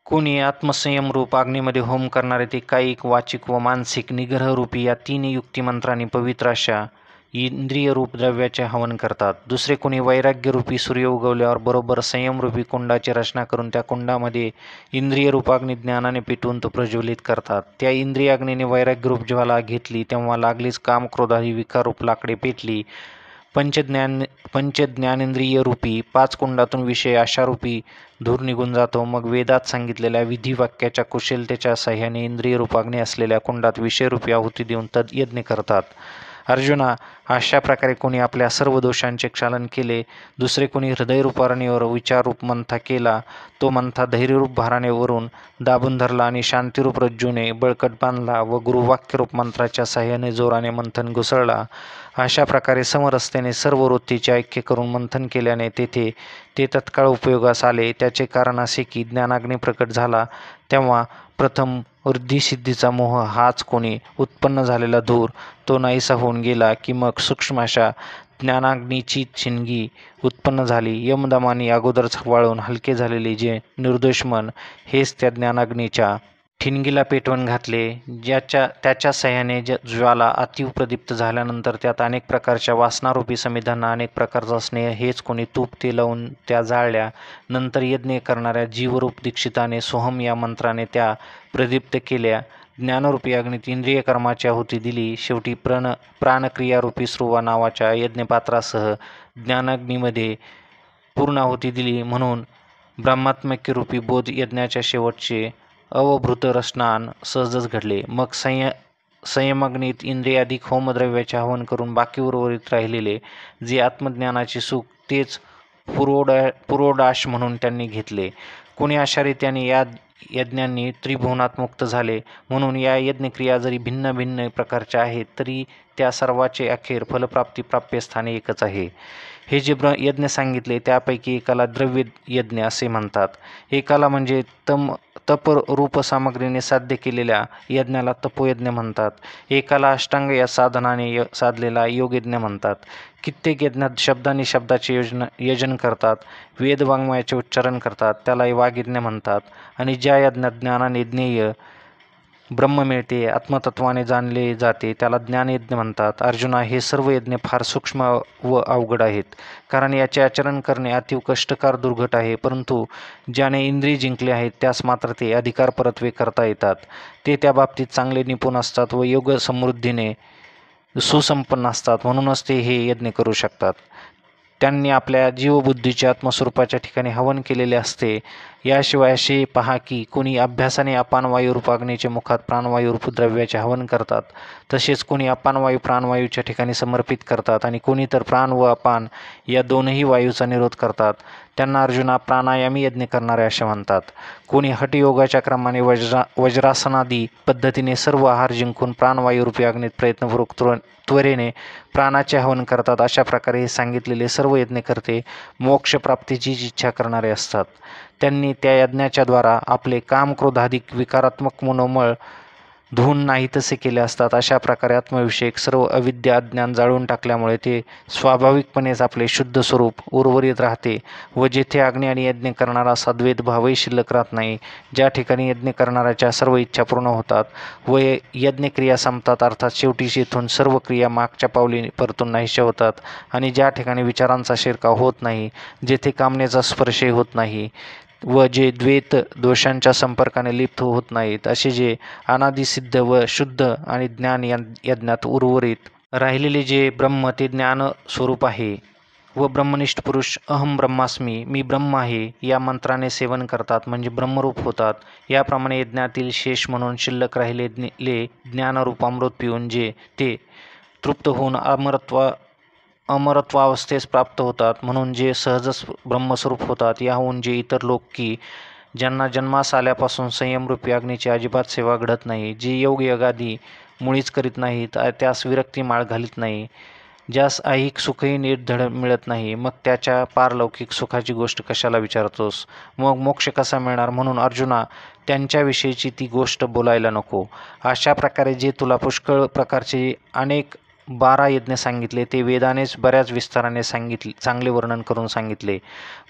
Speaker 1: कोणी आत्मसंयमरूप अग्नीमध्ये होम करणारे ते कायिक, वाचिक व मानसिक निग्रहरूपी या तीन युक्तिमंत्रांनी पवित्र अशा इंद्रियरूप द्रव्याचे हवन करतात. दुसरे कोणी वैराग्यरूपी सूर्य उगवल्यावर बरोबर संयमरूपी कुंडाची रचना करून त्या कुंडामध्ये इंद्रियरूप अग्नी ज्ञानाने पेटवून तो प्रज्वलित करतात. त्या इंद्रिय अग्नीने वैराग्यरूप ज्वाला घेतली तेव्हा लागलीच काम क्रोधादी विकाररूप लाकडे पेटली. पंचज्ञानेंद्रियरूपी 5 कुंडातून विषय आशारूपी धूर निघून जातो. मग वेदात सांगितलेल्या विधिवाक्याच्या कुशलतेच्या साह्याने इंद्रियरूप अग्नी असलेल्या कुंडात विषयरूपी आहुती देऊन तद्यज्ञ करतात. अर्जुना, अशा प्रकारे कोणी आपल्या सर्व दोषांचे क्षालन केले. दुसरे कोणी हृदयरूप अरणीवर विचाररूप मंथा केला. तो मंथा धैर्यरूप भाराने वरून दाबून धरला आणि शांतिरूप रज्जूने बळकट बांधला व गुरुवाक्यरूप मंत्राच्या साह्याने जोराने मंथन घुसळला. अशा प्रकारे समरस्तेने सर्व वृत्तीचे ऐक्य करून मंथन केल्याने तेथे ते तत्काळ उपयोगास आले. त्याचे कारण असे की ज्ञानाग्नी प्रकट झाला तेव्हा प्रथम वृद्धिसिद्धीचा मोह हाच कोणी उत्पन्न झालेला धूर तो नाहीसा होऊन गेला की मग सूक्ष्म अशा ज्ञानाग्नीची ठिणगी उत्पन्न झाली. यमदमानी अगोदरच वाळून हलके झालेले जे निर्दोष मन हेच त्या ज्ञानाग्नीच्या ठिणगीला पेटवून घातले. त्याच्या साह्याने ज्वाला अतीव प्रदीप्त झाल्यानंतर त्यात अनेक प्रकारच्या वासनारूपी समिधांना अनेक प्रकारचा स्नेह हेच कोणी तूप ते लावून त्या जाळल्या. नंतर यज्ञ करणाऱ्या जीवरूप दीक्षिताने सोहम या मंत्राने त्या प्रदीप्त केल्या. ज्ञानरूपी अग्नीत इंद्रिय कर्माची आहुती दिली. शेवटी प्राणक्रियारूपी स्रुवा नावाच्या यज्ञपात्रासह ज्ञानाग्नीमध्ये पूर्ण आहुती दिली. म्हणून ब्रह्मात्मक्यरूपी बोध यज्ञाच्या शेवटचे अवभृत रसनान सहजच घडले. मग संयमाग्नीत इंद्रियाधिक होमद्रव्याचे हवन करून बाकी उर्वरित राहिलेले जे आत्मज्ञानाचे सुख तेच पुरोडाश म्हणून त्यांनी घेतले. कोणी अशा रीत्याने या यज्ञांनी त्रिभुवनात मुक्त झाले. म्हणून या यज्ञक्रिया जरी भिन्न भिन्न प्रकारच्या आहेत तरी त्या सर्वाचे अखेर फलप्राप्ती प्राप्यस्थाने एकच आहे. हे जे यज्ञ सांगितले त्यापैकी एकाला द्रव्य यज्ञ असे म्हणतात. एकाला म्हणजे तप रूप सामग्रीने साध्य केलेल्या यज्ञाला तपोयज्ञ म्हणतात. एकाला अष्टांग या साधनाने साधलेला योगयज्ञ म्हणतात. कित्येक यज्ञात शब्दांनी शब्दाचे यजन करतात, वेद वाङ्मयाचे उच्चारण करतात, त्याला वाग्यज्ञ म्हणतात. आणि ज्या यज्ञात ज्ञानाने ज्ञेय ब्रह्म मिळते, आत्मतत्वाने जाणले जाते, त्याला ज्ञानयज्ञ म्हणतात. अर्जुना, हे सर्व यज्ञ फार सूक्ष्म व अवघड आहेत, कारण याचे आचरण करणे अतिव कष्टकार दुर्घट आहे. परंतु ज्याने इंद्रिय जिंकले आहेत त्यास मात्र ते अधिकार परत्वे करता येतात. ते त्या बाबतीत चांगले निपुण असतात व योग समृद्धीने सुसंपन्न असतात. म्हणूनच ते हे यज्ञ करू शकतात. त्यांनी आपल्या जीवबुद्धीच्या आत्मस्वरूपाच्या ठिकाणी हवन केलेले असते. याशिवाय असे पहा की कोणी अभ्यासाने अपानवायूरूप अग्नीचे मुखात प्राणवायूरूप द्रव्याचे हवन करतात, तसेच कोणी अपानवायू प्राणवायूच्या ठिकाणी समर्पित करतात आणि कोणी तर प्राण व अपान या दोनही वायूचा निरोध करतात. त्यांना अर्जुना प्राणायामी यज्ञ करणारे असे म्हणतात. कोणी हठयोगाच्या क्रमाने वज्रासनादी पद्धतीने सर्व आहार जिंकून प्राणवायूरूपी अग्नीत प्रयत्नपूर्वक त्वरेने प्राणाचे हवन करतात. अशा प्रकारे हे सांगितलेले सर्व यज्ञकर्ते मोक्षप्राप्तीची इच्छा करणारे असतात. त्यांनी त्या यज्ञाच्या द्वारा आपले काम क्रोधाधिक विकारात्मक मनोमळ धुवून नाहीतसे केले असतात. अशा प्रकारे आत्मविषयक सर्व अविद्या अज्ञान जाळून टाकल्यामुळे ते स्वाभाविकपणेच आपले शुद्ध स्वरूप उर्वरित राहते व जेथे अग्नी आणि यज्ञ करणारा सद्वैत भावही शिल्लक राहत नाही, ज्या ठिकाणी यज्ञ करणाऱ्याच्या सर्व इच्छा पूर्ण होतात व यज्ञक्रिया संपतात, अर्थात शेवटी येथून सर्व क्रिया मागच्या पावली परतून नाहीशा होतात, आणि ज्या ठिकाणी विचारांचा शिरकाव होत नाही, जेथे कामनेचा स्पर्शही होत नाही व जे द्वैत दोषांच्या संपर्काने लिप्त होत नाहीत, असे जे अनादिसिद्ध व शुद्ध आणि ज्ञान यज्ञात उर्वरित राहिलेले जे ब्रह्म ते ज्ञान स्वरूप आहे व ब्रह्मनिष्ठ पुरुष अहम ब्रह्मास्मी, मी ब्रह्म आहे, या मंत्राने सेवन करतात म्हणजे ब्रह्मरूप होतात. याप्रमाणे यज्ञातील शेष म्हणून शिल्लक राहिलेले ज्ञानरूप अमृत पिऊन जे ते तृप्त होऊन अमरत्वावस्थेस प्राप्त होतात, म्हणून जे सहजच ब्रह्मस्वरूप होतात. याहून जे इतर लोक की ज्यांना जन्मास आल्यापासून संयमरूपी अग्नीची अजिबात सेवा घडत नाही, जे योगादी मुळीच करीत नाहीत, त्यास विरक्ती माळ घालीत नाही, ज्यास ऐहिक सुखही नीट धड मिळत नाही, मग त्याच्या पारलौकिक सुखाची गोष्ट कशाला विचारतोस? मग मोक्ष कसा मिळणार? म्हणून अर्जुना, त्यांच्याविषयीची ती गोष्ट बोलायला नको. अशा प्रकारे जे तुला पुष्कळ प्रकारचे अनेक 12 यज्ञ सांगितले ते वेदानेच बऱ्याच विस्ताराने चांगले वर्णन करून सांगितले.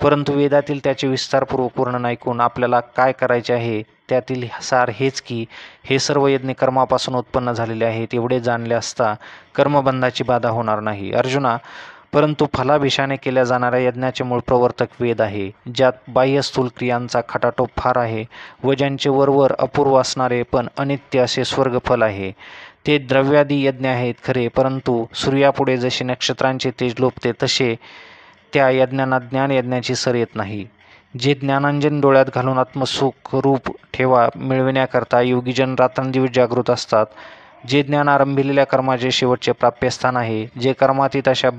Speaker 1: परंतु वेदातील त्याचे विस्तारपूर्वक वर्णन ऐकून आपल्याला काय करायचे आहे त्यातील सार हेच की हे सर्व यज्ञ कर्मापासून उत्पन्न झालेले आहेत. एवढे जाणले असता कर्मबंधाची बाधा होणार नाही. अर्जुना, परंतु फलाभिषाने केल्या जाणाऱ्या यज्ञाचे मूळ प्रवर्तक वेद आहे, ज्यात बाह्य स्थूल क्रियांचा खटाटोप फार आहे व ज्यांचे वरवर अपूर्व असणारे पण अनित्य असे स्वर्गफल आहे. ते द्रव्यादी यज्ञ आहेत खरे, परंतु सूर्यापुढे जसे नक्षत्रांचे तेज लोपते तसे त्या यज्ञांना ज्ञान यज्ञाची सर येत नाही. जे ज्ञानांजन डोळ्यात घालून आत्मसुख रूप ठेवा मिळविण्याकरता योगीजन रात्रंदिवस जागृत असतात, जे ज्ञान आरंभिलेल्या कर्माचे शेवटचे प्राप्यस्थान आहे, जे कर्मातीत अशा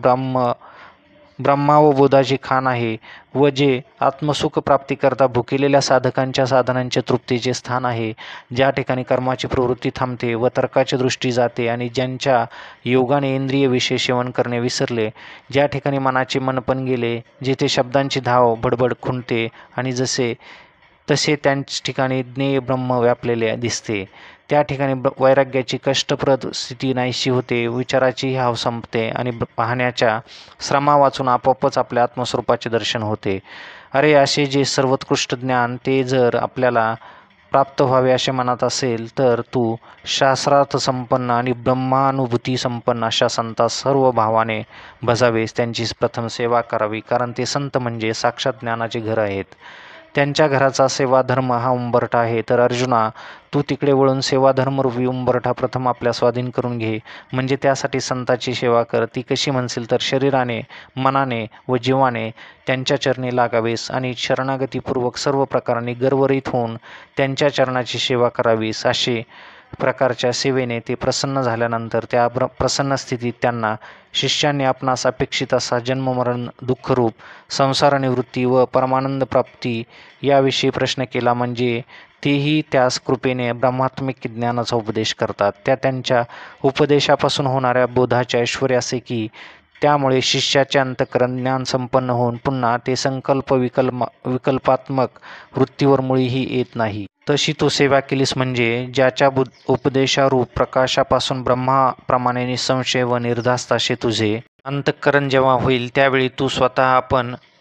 Speaker 1: ब्रह्मावबोधाची खाण आहे व जे आत्मसुख प्राप्तीकरता भुकेलेल्या साधकांच्या साधनांच्या तृप्तीचे स्थान आहे, ज्या ठिकाणी कर्माची प्रवृत्ती थांबते व तर्काची दृष्टी जाते आणि ज्यांच्या योगाने इंद्रिय विषय सेवन करणे विसरले, ज्या ठिकाणी मनाचे मनपण गेले, जेथे शब्दांची धाव बडबड खुंटते आणि तसे त्यांच ठिकाणी ज्ञेय ब्रह्म व्यापलेले दिसते, त्या ठिकाणी वैराग्याची कष्टप्रद स्थिती नाहीशी होते, विचाराची हाव संपते आणि पाहण्याच्या श्रमा वाचून आपोआपच आपल्या आत्मस्वरूपाचे दर्शन होते. अरे, असे जे सर्वोत्कृष्ट ज्ञान ते जर आपल्याला प्राप्त व्हावे असे मनात असेल तर तू शास्त्रार्थ संपन्न आणि ब्रह्मानुभूती संपन्न अशा संतास सर्व भावाने भजावेस, त्यांची प्रथम सेवा करावी, कारण ते संत म्हणजे साक्षात ज्ञानाचे घर आहेत. त्यांच्या घराचा सेवाधर्म हा उंबरठा आहे. तर अर्जुना, तू तिकडे वळून सेवाधर्मरूपी उंबरठा प्रथम आपल्या स्वाधीन करून घे. म्हणजे त्यासाठी संताची सेवा कर. ती कशी म्हणशील तर शरीराने, मनाने व जीवाने त्यांच्या चरणी लागावेस आणि शरणागतीपूर्वक सर्व प्रकारांनी गर्वरहित होऊन त्यांच्या चरणाची सेवा करावीस. असे प्रकारच्या सेवेने ते प्रसन्न झाल्यानंतर त्या प्रसन्न स्थितीत त्यांना शिष्यांनी आपणास अपेक्षित असा जन्ममरण दुःखरूप संसार निवृत्ती व परमानंद प्राप्ती याविषयी प्रश्न केला, म्हणजे तेही त्यास कृपेने ब्रह्मात्मिक ज्ञानाचा उपदेश करतात. त्या त्यांच्या उपदेशापासून होणाऱ्या बोधाचे ऐश्वर्य असे की त्यामुळे शिष्याचे अंतःकरण ज्ञान संपन्न होऊन पुन्हा ते विकल्पात्मक वृत्तीवर मुळीही येत नाही. तशी तू सेवा केलीस म्हणजे ज्याच्या उपदेशारूप प्रकाशापासून ब्रह्माप्रमाणे निसंशय व निर्धास्त असे तुझे अंतःकरण जेव्हा होईल त्यावेळी तू स्वतः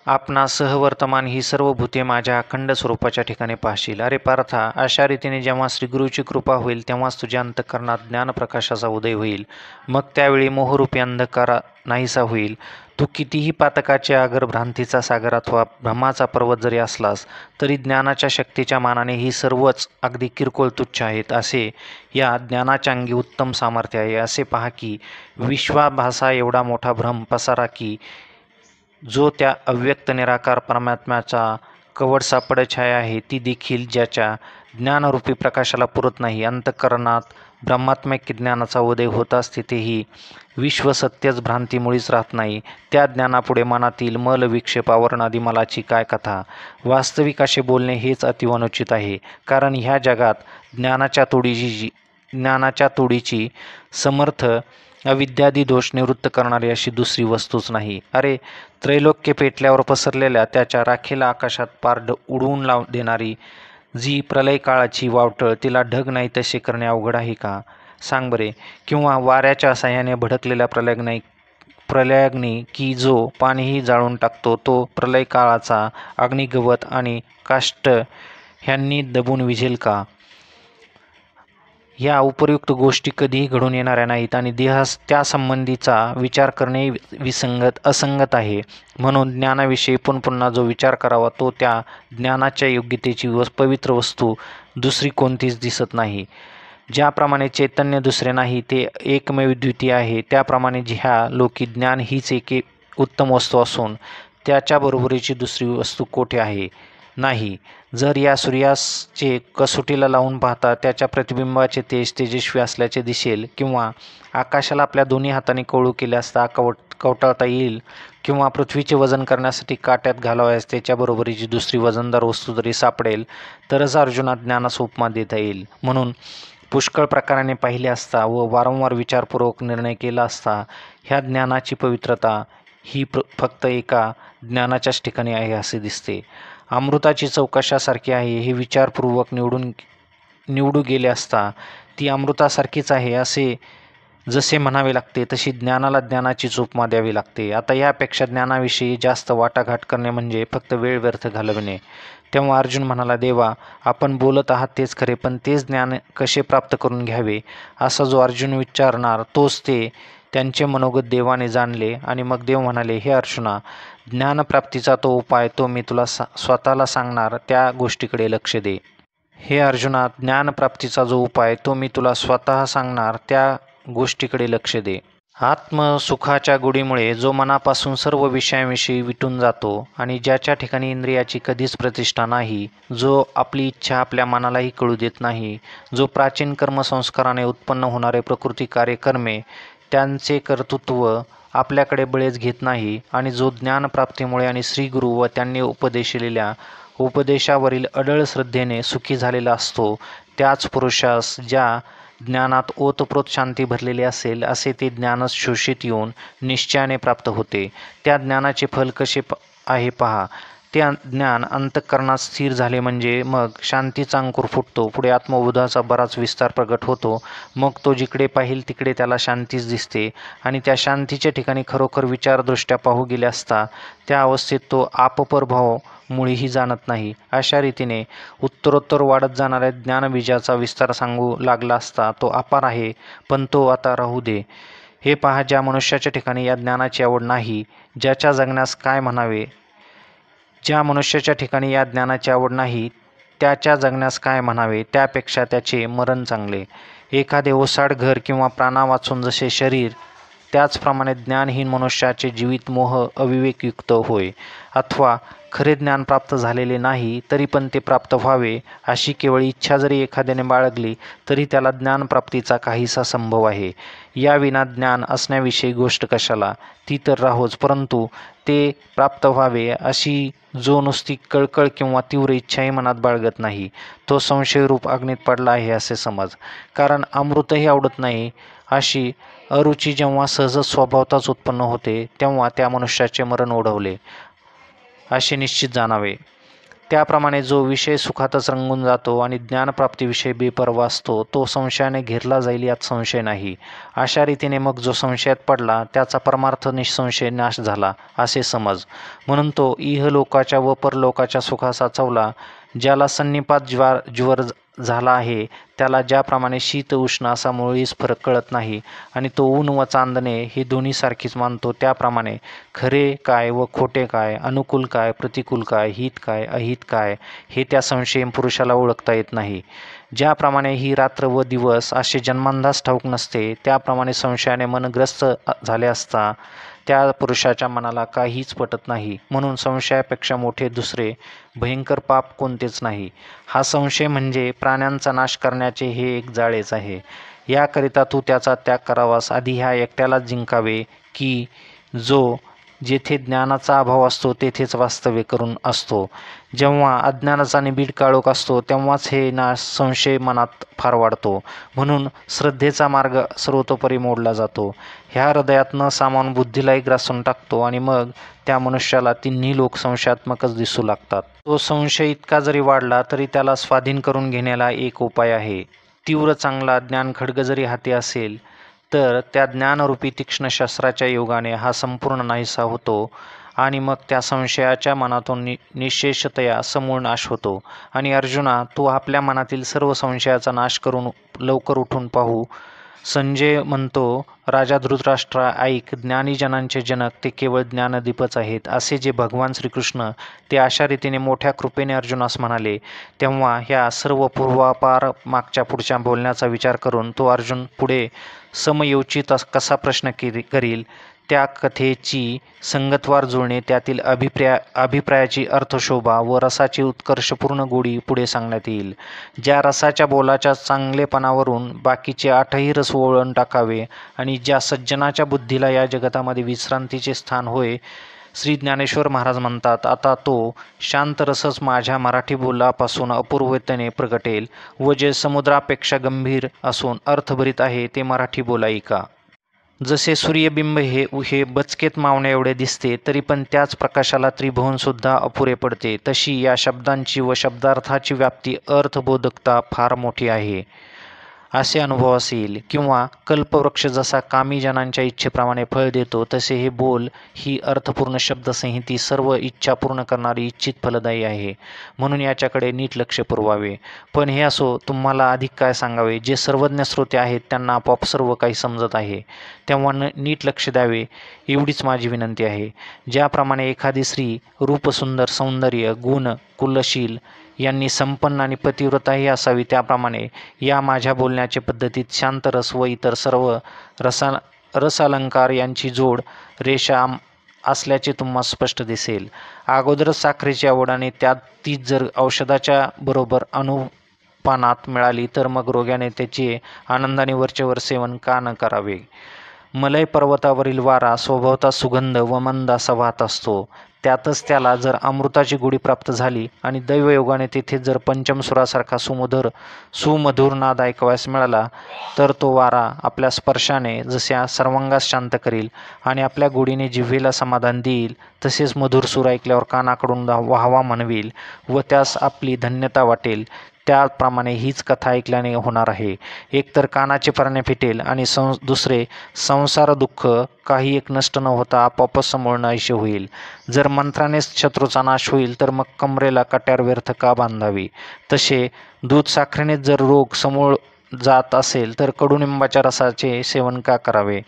Speaker 1: आपणासह वर्तमान ही सर्व भूते माझ्या अखंड स्वरूपाच्या ठिकाणी पाहशील. अरे पार्था, अशा रीतीने जेव्हा श्रीगुरूची कृपा होईल तेव्हाच तुझ्या अंतःकरणात ज्ञानप्रकाशाचा उदय होईल. मग त्यावेळी मोहरूपी अंधकार नाहीसा होईल. तू कितीही पातकाचे आगर भ्रांतीचा सागर अथवा भ्रमाचा पर्वत जरी असलास तरी ज्ञानाच्या शक्तीच्या मानाने ही सर्वच अगदी किरकोळ तुच्छ आहेत. असे या ज्ञानाच्या अंगी उत्तम सामर्थ्य आहे. असे पहा की विश्वाभासा एवढा मोठा भ्रम पसारा की जो त्या अव्यक्त निराकार परमात्म्याचा कवड सापडछाया आहे ती देखील ज्याच्या ज्ञानरूपी प्रकाशाला पुरत नाही. अंतःकरणात ब्रह्मात्मक ज्ञानाचा उदय होताच तिथेही विश्वसत्यच भ्रांती मुळीच राहत नाही. त्या ज्ञानापुढे मनातील मल विक्षेप आवरण आदी मलाची काय कथा. वास्तविक असे बोलणे हेच अतिवनुचित आहे. कारण ह्या जगात ज्ञानाच्या तोडीची समर्थ अविद्यादी दोष निवृत्त करणारी अशी दुसरी वस्तूच नाही. अरे, त्रैलोक्य पेटल्यावर पसरलेल्या त्याच्या राखेला आकाशात पार उडवून देणारी जी प्रलय काळाची वावटळ तिला ढग नाही तसे करणे अवघड आहे का सांग बरे. किंवा वाऱ्याच्या साह्याने भडकलेल्या प्रलयाग्नी की जो पाणीही जाळून टाकतो तो प्रलय काळाचा अग्निगवत आणि काष्ट ह्यांनी दबून विझेल का. ह्या उपर्युक्त गोष्टी कधीही घडून येणाऱ्या नाहीत आणि देहास त्यासंबंधीचा विचार करणे असंगत आहे. म्हणून ज्ञानाविषयी पुन्हा जो विचार करावा तो त्या ज्ञानाच्या योग्यतेची पवित्र वस्तू दुसरी कोणतीच दिसत नाही. ज्याप्रमाणे चैतन्य दुसरे नाही ते एकमेव द्वितीय आहे त्याप्रमाणे ह्या लोकी ज्ञान हीच एक उत्तम वस्तू असून त्याच्याबरोबरीची दुसरी वस्तू कोठे आहे नाही. जर या सूर्याचे कसोटीला लावून पाहता त्याच्या प्रतिबिंबाचे तेज तेजस्वी असल्याचे दिसेल किंवा आकाशाला आपल्या दोन्ही हाताने कवळू केले असता कवटाळता येईल किंवा पृथ्वीचे वजन करण्यासाठी काट्यात घालावयास त्याच्याबरोबरीची दुसरी वजनदार वस्तू जरी सापडेल तरच अर्जुना ज्ञानास उपमा देता येईल. म्हणून पुष्कळ प्रकाराने पाहिले असता व वारंवार विचारपूर्वक निर्णय केला असता ह्या ज्ञानाची पवित्रता ही फक्त एका ज्ञानाच्याच ठिकाणी आहे असे दिसते. अमृताची चौकशासारखी आहे हे विचारपूर्वक निवडू गेले असता ती अमृतासारखीच आहे असे जसे म्हणावे लागते तशी ज्ञानाला ज्ञानाचीच उपमा द्यावी लागते. आता यापेक्षा ज्ञानाविषयी जास्त वाटाघाट करणे म्हणजे फक्त वेळ व्यर्थ घालवणे. तेव्हा अर्जुन म्हणाला, देवा, आपण बोलत आहात तेच खरे, पण तेच ज्ञान कसे प्राप्त करून घ्यावे असा जो अर्जुन विचारणार तोच ते त्यांचे मनोगत देवाने जाणले. आणि मग देव म्हणाले, हे अर्जुना, ज्ञानप्राप्तीचा तो उपाय तो मी तुला स्वतःला सांगणार त्या गोष्टीकडे लक्ष दे. हे अर्जुना, ज्ञानप्राप्तीचा जो उपाय तो मी तुला स्वतः सांगणार त्या गोष्टीकडे लक्ष दे. आत्मसुखाच्या गोडीमुळे जो मनापासून सर्व विषयांविषयी विटून जातो आणि ज्याच्या ठिकाणी इंद्रियाची कधीच प्रतिष्ठा नाही, जो आपली इच्छा आपल्या मनालाही कळू देत नाही, जो प्राचीन कर्मसंस्काराने उत्पन्न होणारे प्रकृती कार्यकर्मे त्यांचे कर्तृत्व आपल्याकडे बळेच घेत नाही आणि जो ज्ञानप्राप्तीमुळे आणि श्रीगुरु व त्यांनी उपदेशिलेल्या उपदेशावरील अडळ श्रद्धेने सुखी झालेला असतो त्याच पुरुषास ज्या ज्ञानात ओतप्रोत शांती भरलेली असेल असे ते ज्ञानच शोषित येऊन निश्चयाने प्राप्त होते. त्या ज्ञानाचे फल कसे आहे पहा. ते ज्ञान अंतःकरणात स्थिर झाले म्हणजे मग शांतीचा अंकुर फुटतो. पुढे आत्मबोधाचा बराच विस्तार प्रगट होतो. मग तो जिकडे पाहिल तिकडे त्याला शांतीच दिसते आणि त्या शांतीच्या ठिकाणी खरोखर विचारदृष्ट्या पाहू गेले असता त्या अवस्थेत तो आपपरभाव मुळीही जाणत नाही. अशा रीतीने उत्तरोत्तर वाढत जाणाऱ्या ज्ञानबीजाचा विस्तार सांगू लागला असता तो अपार आहे, पण तो आता राहू दे. हे पहा, ज्या मनुष्याच्या ठिकाणी या ज्ञानाची आवड नाही ज्याच्या जगण्यास काय म्हणावे. ज्या मनुष्याच्या ठिकाणी या ज्ञानाची आवड नाही त्याच्या जगण्यास काय म्हणावे. त्यापेक्षा त्याचे मरण चांगले. एखादे ओसाड घर किंवा प्राणा वाचून जसे शरीर त्याचप्रमाणे ज्ञानहीन मनुष्याचे जीवित मोह अविवेकयुक्त होय. अथवा खरे ज्ञान प्राप्त झालेले नाही तरी पण ते प्राप्त व्हावे अशी केवळ इच्छा जरी एखाद्याने बाळगली तरी त्याला ज्ञानप्राप्तीचा काहीसा संभव आहे. याविना ज्ञान असण्याविषयी गोष्ट कशाला, ती तर राहोच, परंतु ते प्राप्त व्हावे अशी जो नुसती कळकळ किंवा तीव्र इच्छाही मनात बाळगत नाही तो संशयरूप अग्नीत पडला आहे असे समज. कारण अमृतही आवडत नाही अशी अरुची जेव्हा सहज स्वभावताच उत्पन्न होते तेव्हा त्या मनुष्याचे मरण ओढवले असे निश्चित जाणावे. त्याप्रमाणे जो विषय सुखातच रंगून जातो आणि ज्ञानप्राप्तीविषयी बेपर्वा असतो तो संशयाने घेरला जाईल यात संशय नाही. अशा रीतीने मग जो संशयात पडला त्याचा परमार्थ निःसंशय नाश झाला असे समज. म्हणून तो इहलोकाच्या व परलोकाच्या सुखाचा चवला ज्याला सन्निपात ज्वर झाला आहे त्याला ज्याप्रमाणे शीत उष्ण असा मुळीच फरक कळत नाही आणि तो ऊन व चांदणे हे दोन्ही सारखीच मानतो, त्याप्रमाणे खरे काय व खोटे काय, अनुकूल काय प्रतिकूल काय, हित काय अहित काय हे त्या संशयी पुरुषाला ओळखता येत नाही. ज्याप्रमाणे ही रात्र व दिवस असे जन्मांधास ठाऊक नसते त्याप्रमाणे संशयाने मनग्रस्त झाले असता त्या पुरुषाच्या मनाला काहीच पटत नाही. म्हणून संशयापेक्षा मोठे दुसरे भयंकर पाप कोणतेच नाही. हा संशय म्हणजे प्राण्यांचा नाश करण्याचे हे एक जाळेच आहे. याकरिता तू त्याचा त्याग करावास आधी ह्या एकट्यालाच जिंकावे की जो जेथे ज्ञानाचा अभाव असतो तेथेच वास्तव्य करून असतो. जेव्हा अज्ञानाचा निबिड काळोख असतो तेव्हाच हे नाश संशय मनात फार वाढतो. म्हणून श्रद्धेचा मार्ग सर्वतोपरी मोडला जातो. ह्या हृदयात न सामावून बुद्धीलाही ग्रासून टाकतो आणि मग त्या मनुष्याला तिन्ही लोक संशयात्मकच दिसू लागतात. तो संशय इतका जरी वाढला तरी त्याला स्वाधीन करून घेण्याला एक उपाय आहे. तीव्र चांगला ज्ञानखड्ग जरी हाती असेल तर त्या ज्ञानरूपी तीक्ष्ण शस्त्राच्या योगाने हा संपूर्ण नाहीसा होतो आणि मग त्या संशयाच्या मनातून निशेषतया समूळ नाश होतो. आणि अर्जुना, तू आपल्या मनातील सर्व संशयाचा नाश करून लवकर उठून पाहू. संजय म्हणतो, राजा धृतराष्ट्रा ऐक, ज्ञानीजनांचे जनक ते केवळ ज्ञानदीपच आहेत. असे जे भगवान श्रीकृष्ण ते अशा रीतीने मोठ्या कृपेने अर्जुनास म्हणाले तेव्हा ह्या सर्व पूर्वापार मागच्या पुढच्या बोलण्याचा विचार करून तो अर्जुन पुढे समयोचित कसा प्रश्न करील त्या कथेची संगतवार जुळणे, त्यातील अभिप्रायाची अर्थशोभा व रसाची उत्कर्षपूर्ण गोडी पुढे सांगण्यात येईल. ज्या रसाच्या बोलाच्या चांगलेपणावरून बाकीचे 8ही रस वळून टाकावे आणि ज्या सज्जनाच्या बुद्धीला या जगतामध्ये विश्रांतीचे स्थान होय. श्री ज्ञानेश्वर महाराज म्हणतात, आता तो शांत रसच माझ्या मराठी बोलापासून अपूर्वतेने प्रगटेल व जे समुद्रापेक्षा गंभीर असून अर्थभरित आहे ते मराठी बोल ऐका. जसे सूर्यबिंब हे बचकेत मावण्या एवढे दिसते तरी पण त्याच प्रकाशाला त्रिभुवनसुद्धा अपुरे पडते, तशी या शब्दांची व शब्दार्थाची व्याप्ती अर्थबोधकता फार मोठी आहे असे अनुभवास येईल. किंवा कल्पवृक्ष जसा कामी जनांच्या इच्छेप्रमाणे फळ देतो तसे हे बोल ही अर्थपूर्ण शब्दसंहिती सर्व इच्छा पूर्ण करणारी इच्छित फलदायी आहे. म्हणून याच्याकडे नीट लक्ष पुरवावे. पण हे असो, तुम्हाला अधिक काय सांगावे. जे सर्वज्ञ श्रोते आहेत त्यांना आपोआप सर्व काही समजत आहे तेव्हा नीट लक्ष द्यावे एवढीच माझी विनंती आहे. ज्याप्रमाणे एखादी स्त्री रूपसुंदर, सौंदर्य, गुण, कुलशील यांनी संपन्न आणि पतिव्रताही असावी त्याप्रमाणे या माझ्या बोलण्याच्या पद्धतीत शांतरस व इतर सर्व रसालंकार यांची जोड रेषा असल्याचे तुम्हाला स्पष्ट दिसेल. अगोदरच साखरेची आवड आणि त्यात तीच जर औषधाच्या बरोबर अनुपानात मिळाली तर मग रोग्याने त्याचे आनंदाने वरचेवर सेवन का न करावे. मलय पर्वतावरील वारा स्वभावता सुगंध व मंद असा वाहत असतो. त्यातच त्याला जर अमृताची गोडी प्राप्त झाली आणि दैवयोगाने तिथे जर पंचमसुरासारखा सुमधुर नाद ऐकवायस मिळाला तर तो वारा आपल्या स्पर्शाने जसे सर्वांगास शांत करील आणि आपल्या गोडीने जिव्हेला समाधान देईल तसेच मधुर सूर ऐकल्यावर कानाकडून वाहवा म्हणविल व त्यास आपली धन्यता वाटेल. त्याप्रमाणे हीच कथा ऐकल्याने होणार आहे. एकतर कानाचे परणे फिटेल आणि दुसरे संसार दुःख काही एक नष्ट न होता आपोआपच समूळ नाहीसे होईल. जर मंत्रानेच शत्रूचा नाश होईल तर मग कमरेला कट्यार व्यर्थ का बांधावी. तसे दूध साखरेनेच जर रोग समूळ जात असेल तर कडुनिंबाच्या रसाचे सेवन का करावे.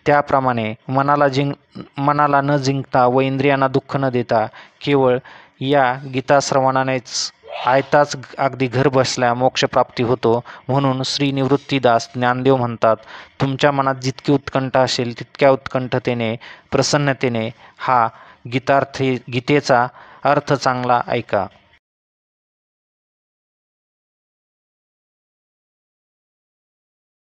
Speaker 1: त्याप्रमाणे मनाला न जिंकता व इंद्रियांना दुःख न देता केवळ या गीताश्रवणानेच आयताच अगदी घर बसल्या मोक्षप्राप्ती होतो. म्हणून श्री निवृत्तीदास ज्ञानदेव म्हणतात, तुमच्या मनात जितकी उत्कंठ असेल तितक्या उत्कंठतेने प्रसन्नतेने हा गीतेचा अर्थ चांगला ऐका.